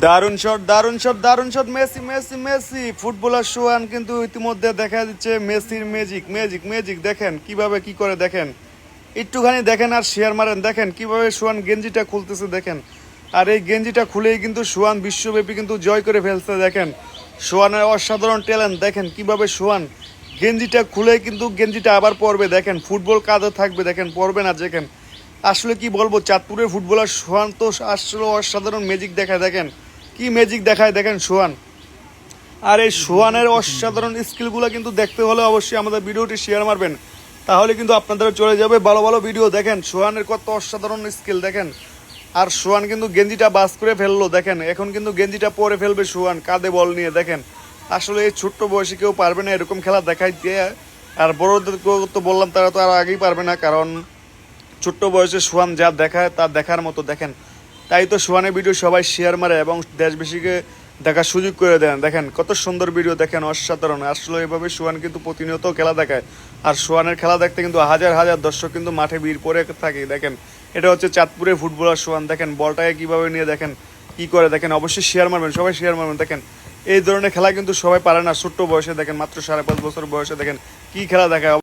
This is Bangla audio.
দারুণ শট, দারুণ শট, দারুণ shot! Messi, Messi, Messi! Footballer Sohan কিন্তু ইতিমধ্যে দেখা দিচ্ছে মেসির ম্যাজিক, ম্যাজিক, ম্যাজিক! দেখেন কিভাবে কি করে, দেখেন একটুখানি দেখেন আর শেয়ার মারেন। দেখেন কিভাবে সোহান গেঞ্জিটা খুলতেছে, দেখেন। আর এই গেঞ্জিটা খুলেই কিন্তু সোহান বিশ্বব্যাপী কিন্তু জয় করে ফেলছে। দেখেন সোহানের অসাধারণ ট্যালেন্ট, দেখেন কিভাবে সোহান গেঞ্জিটা খুলে কিন্তু গেঞ্জিটা আবার পরবে। দেখেন ফুটবল কাঁধে থাকবে, দেখেন পরবে না। দেখেন আসলে কি বলবো, চাঁদপুরের ফুটবলার সোহান তো আসলে অসাধারণ ম্যাজিক দেখায়। দেখেন কি ম্যাজিক দেখায়, দেখেন সোহান। আর এই সোহানের অসাধারণ স্কিলগুলো কিন্তু দেখতে হলে অবশ্যই আমাদের ভিডিওটি শেয়ার মারবেন, তাহলে কিন্তু আপনাদের চলে যাবে ভালো ভালো ভিডিও। দেখেন সোহানের কত অসাধারণ স্কিল, দেখেন। আর সোহান কিন্তু গেঞ্জিটা বাস করে ফেললো, দেখেন এখন কিন্তু গেঞ্জিটা পরে ফেলবে সোহান কাঁধে বল নিয়ে। দেখেন আসলে এই ছোট্ট বয়সে কেউ পারবে না এরকম খেলা দেখাই দিয়ে। আর বড়দেরকেও তো বললাম, তারা তো আর আগেই পারবে না, কারণ ছোট্ট বয়সে সোহান যা দেখায় তা দেখার মতো। দেখেন তাই তো সোহানের ভিডিও সবাই শেয়ার মারে এবং দেশবাসীকে দেখার সুযোগ করে দেন। দেখেন কত সুন্দর ভিডিও, দেখেন অসাধারণ। আসলে এভাবে সোহান কিন্তু প্রতিনিয়ত খেলা দেখায়। আর সোহানের খেলা দেখতে কিন্তু হাজার হাজার দর্শক কিন্তু মাঠে ভিড় করে থাকে। দেখেন এটা হচ্ছে চাঁদপুরের ফুটবলার সোহান। দেখেন বলটাকে কিভাবে নিয়ে, দেখেন কি করে। দেখেন অবশ্যই শেয়ার মারবেন, সবাই শেয়ার মারবেন। দেখেন এই ধরনের খেলা কিন্তু সবাই পারে না ছোট্ট বয়সে। দেখেন মাত্র 5.5 বছর বয়সে দেখেন কি খেলা দেখায়।